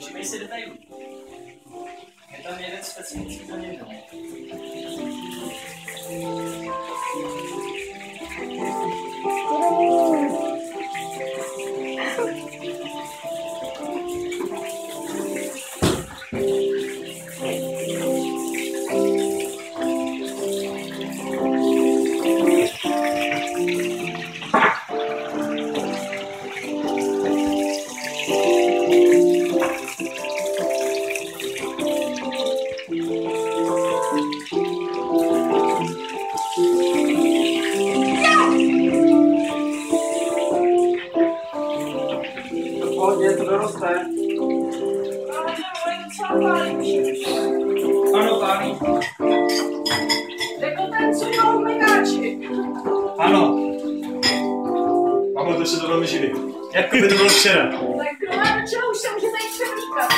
Všimej si detailů. Je tam jeden specifický za něj. Pohodě, to doroste. Ano, pálí. Jako ten, co měl megáči. Ano. Pamatuju si to velmi živě. Jak by to bylo včera. Tak do čeho už se můžete jít převlíkat.